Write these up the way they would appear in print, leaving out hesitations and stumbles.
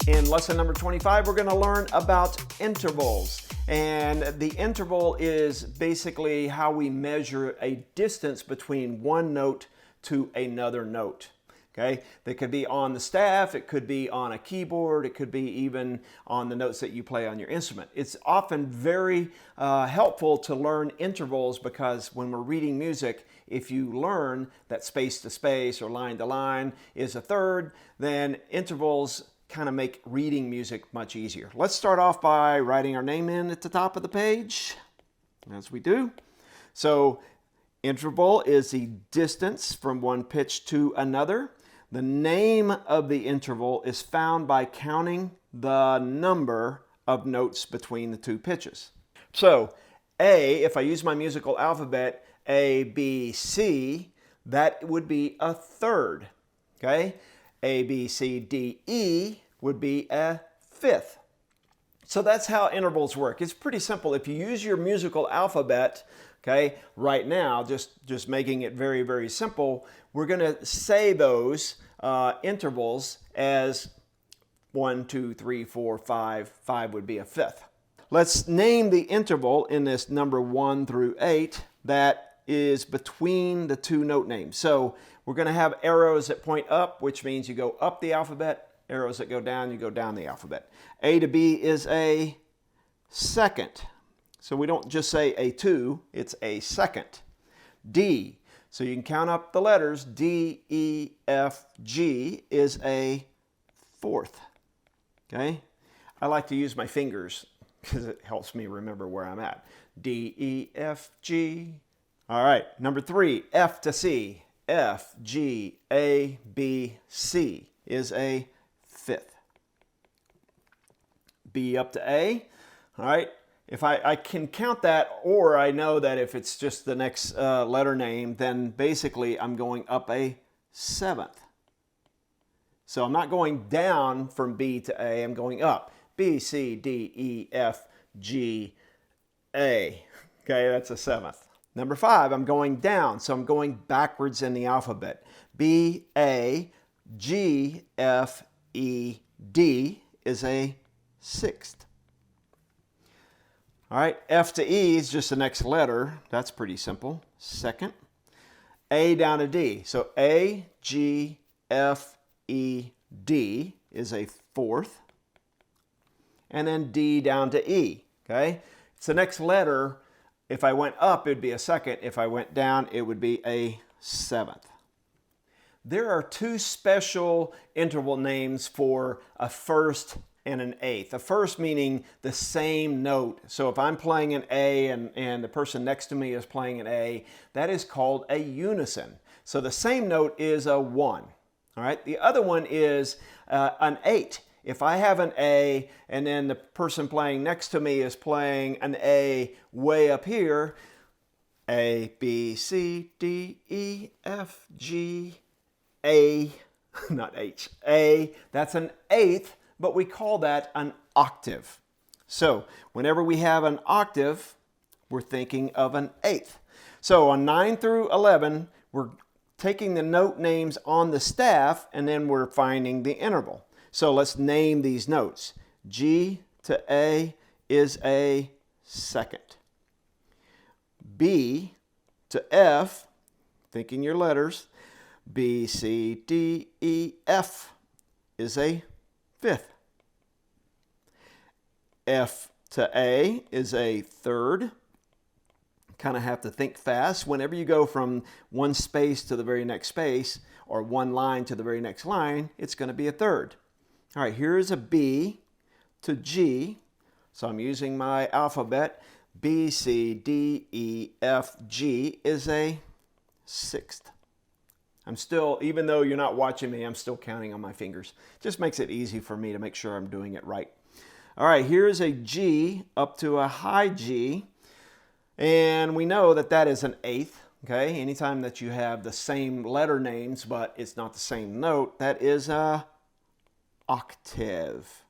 In lesson number 25, we're going to learn about intervals. And the interval is basically how we measure a distance between one note to another note. Okay, that could be on the staff, it could be on a keyboard, it could be even on the notes that you play on your instrument. It's often very helpful to learn intervals because when we're reading music, if you learn that space to space or line to line is a third, then intervals kind of make reading music much easier. Let's start off by writing our name in at the top of the page, as we do. So interval is the distance from one pitch to another. The name of the interval is found by counting the number of notes between the two pitches. So A, if I use my musical alphabet, A, B, C, that would be a third. Okay? A, B, C, D, E would be a fifth. So that's how intervals work. It's pretty simple. If you use your musical alphabet, okay, right now, just making it very, very simple, we're going to say those intervals as 1, 2, 3, 4, 5. 5 would be a fifth. Let's name the interval in this number 1 through 8 that is between the two note names. So we're going to have arrows that point up, which means you go up the alphabet. Arrows that go down, you go down the alphabet. A to B is a second. So we don't just say a 2, it's a second. D, so you can count up the letters. D, E, F, G is a fourth. Okay? I like to use my fingers because it helps me remember where I'm at. D, E, F, G. All right, number 3, F to C. F, G, A, B, C is a fifth. B up to A. All right, if I can count that, or I know that if it's just the next letter name, then basically I'm going up a seventh. So I'm not going down from B to A, I'm going up. B, C, D, E, F, G, A. Okay, that's a seventh. Number 5, I'm going down, so I'm going backwards in the alphabet. B, A, G, F, E, D is a sixth. All right, F to E is just the next letter. That's pretty simple. Second. A down to D. So A, G, F, E, D is a fourth. And then D down to E. Okay? It's the next letter. If I went up, it would be a second. If I went down, it would be a seventh. There are 2 special interval names for a first and an eighth. A first meaning the same note. So if I'm playing an A and the person next to me is playing an A, that is called a unison. So the same note is a 1. All right. The other one is an 8. If I have an A and then the person playing next to me is playing an A way up here, A, B, C, D, E, F, G, A, not H, A, that's an eighth, but we call that an octave. So whenever we have an octave, we're thinking of an eighth. So on 9 through 11, we're taking the note names on the staff and then we're finding the interval. So let's name these notes. G to A is a second. B to F, thinking your letters, B, C, D, E, F is a fifth. F to A is a third. Kind of have to think fast. Whenever you go from one space to the very next space or one line to the very next line, it's going to be a third. All right, here is a B to G. So I'm using my alphabet. B, C, D, E, F, G is a sixth. I'm still, even though you're not watching me, I'm still counting on my fingers. Just makes it easy for me to make sure I'm doing it right. All right, here's a G up to a high G. And we know that that is an eighth. Okay, anytime that you have the same letter names, but it's not the same note, that is a octave.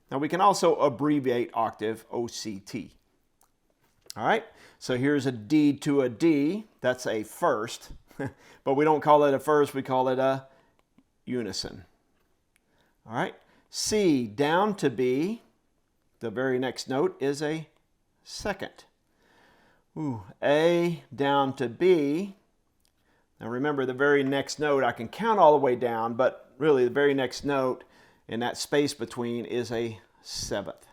Now we can also abbreviate octave, OCT. All right, so here's a D to a D. That's a first, but we don't call it a first, we call it a unison. All right, C down to B, the very next note is a second. A down to B. Now remember, the very next note, I can count all the way down, but really the very next note in that space between is a seventh.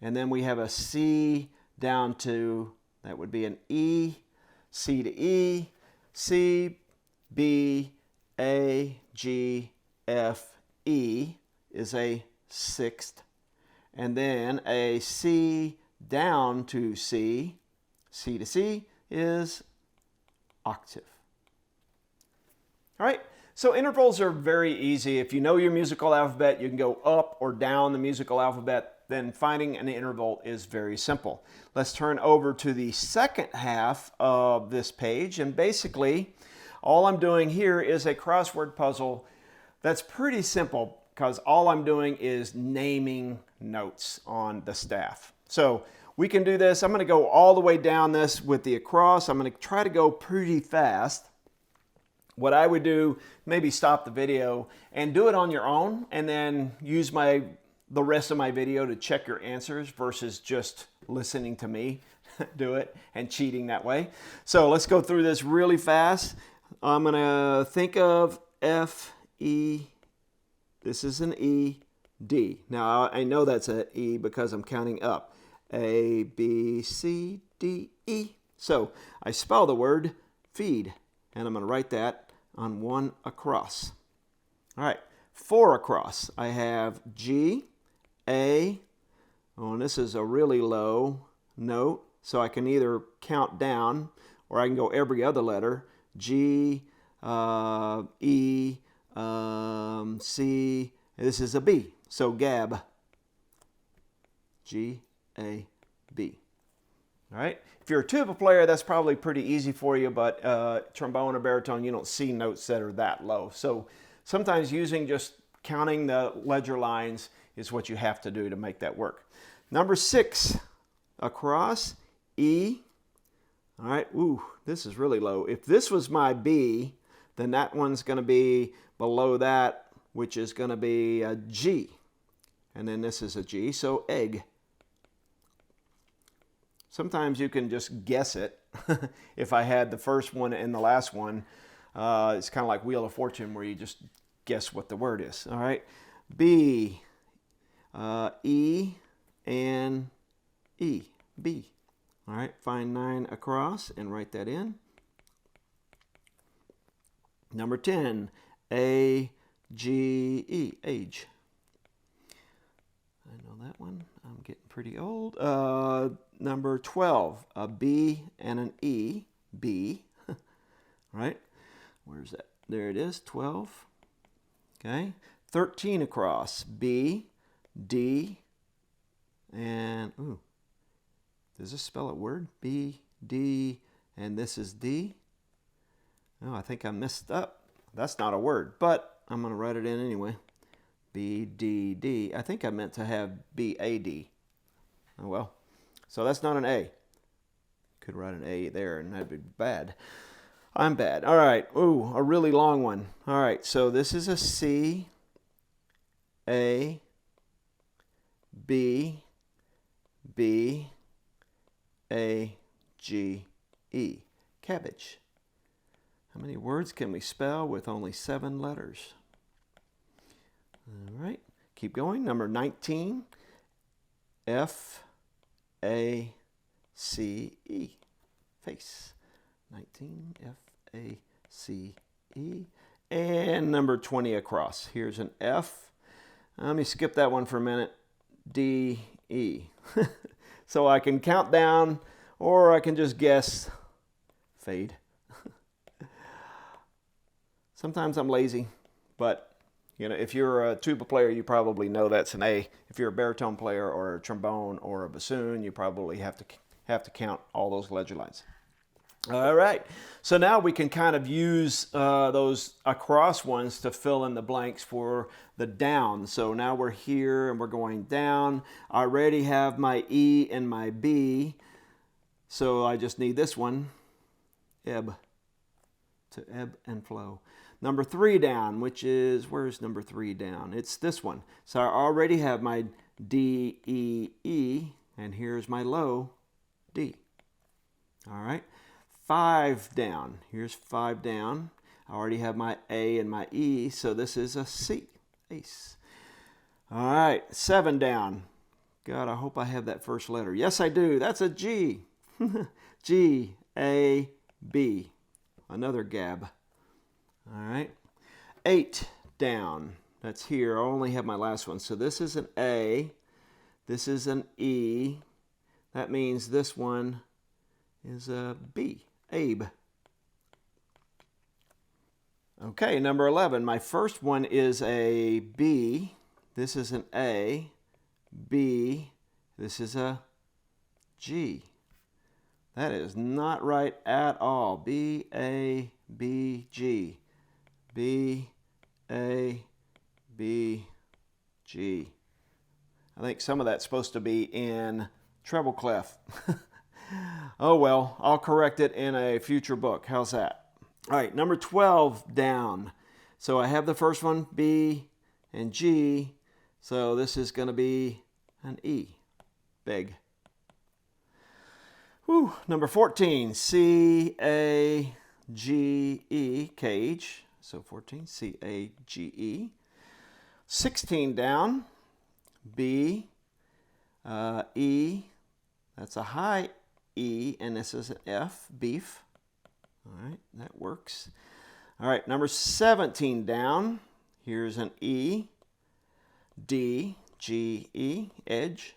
And then we have a C down to, that would be an E, C to E, C, B, A, G, F, E is a sixth. And then a C down to C, C to C is octave. All right, so intervals are very easy. If you know your musical alphabet, you can go up or down the musical alphabet. Then finding an interval is very simple. Let's turn over to the second half of this page. And basically, all I'm doing here is a crossword puzzle that's pretty simple because all I'm doing is naming notes on the staff. So we can do this. I'm going to go all the way down this with the across. I'm going to try to go pretty fast. What I would do, maybe stop the video and do it on your own and then use the rest of my video to check your answers versus just listening to me do it and cheating that way. So let's go through this really fast. I'm going to think of F, E, this is an E, D. Now I know that's an E because I'm counting up. A, B, C, D, E. So I spell the word feed and I'm going to write that on one across. All right, 4 across. I have G, A. Oh, and this is a really low note, so I can either count down or I can go every other letter. G, E, C. This is a B, so Gab. G, A, B. All right. If you're a tuba player, that's probably pretty easy for you, but trombone or baritone, you don't see notes that are that low. So sometimes using just counting the ledger lines is what you have to do to make that work. Number 6 across, E. All right. Ooh, this is really low. If this was my B, then that one's going to be below that, which is going to be a G. And then this is a G, so egg. Sometimes you can just guess it. If I had the first one and the last one, it's kind of like Wheel of Fortune where you just guess what the word is. All right, B, E, and E, B. All right, find 9 across and write that in. Number 10, A, G, E, age. I know that one. I'm getting pretty old. Number 12, a B and an E, B. Right? Where's that? There it is, 12. Okay. 13 across, B, D, and, ooh, does this spell a word? B, D, and this is D. Oh, I think I messed up. That's not a word, but I'm going to write it in anyway. B, D, D. I think I meant to have B, A, D. Oh, well. So that's not an A. Could write an A there, and that'd be bad. I'm bad. All right. Ooh, a really long one. All right. So this is a C, A, B, B, A, G, E. Cabbage. How many words can we spell with only 7 letters? All right. Keep going. Number 19. F, A, C, E. Face. 19. F, A, C, E. And number 20 across. Here's an F. Let me skip that one for a minute. D, E. So I can count down or I can just guess. Fade. Sometimes I'm lazy, but you know, if you're a tuba player, you probably know that's an A. If you're a baritone player or a trombone or a bassoon, you probably have to count all those ledger lines. All right, so now we can kind of use those across ones to fill in the blanks for the down. So now we're here and we're going down. I already have my E and my B, so I just need this one, ebb. to ebb and flow. Number 3 down, which is, where's number 3 down? It's this one. So I already have my D, E, E, and here's my low D. All right, 5 down. Here's 5 down. I already have my A and my E, so this is a C, ace. All right, 7 down. God, I hope I have that first letter. Yes, I do. That's a G. G, A, B. Another gab. All right. 8 down. That's here. I only have my last one. So this is an A. This is an E. That means this one is a B. Abe. Okay, number 11. My first one is a B. This is an A. B. This is a G. That is not right at all. B, A, B, G. B, A, B, G. I think some of that's supposed to be in treble clef. Oh well, I'll correct it in a future book. How's that? All right, number 12 down. So I have the first one, B and G. So this is going to be an E. Big. Whew. Number 14, C, A, G, E, cage. So 14, C, A, G, E. 16 down, B, E. That's a high E, and this is an F, beef. All right, that works. All right, number 17 down. Here's an E, D, G, E, edge.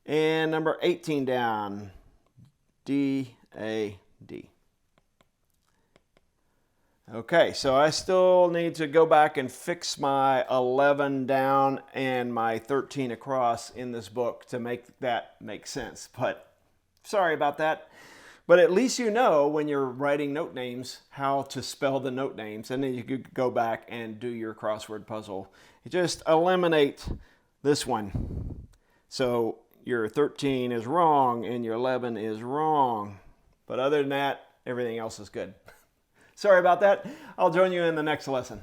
And number 18 down, D, A, D. Okay, so I still need to go back and fix my 11 down and my 13 across in this book to make that make sense. But sorry about that. But at least you know when you're writing note names how to spell the note names, and then you could go back and do your crossword puzzle. You just eliminate this one. So your 13 is wrong and your 11 is wrong. But other than that, everything else is good. Sorry about that. I'll join you in the next lesson.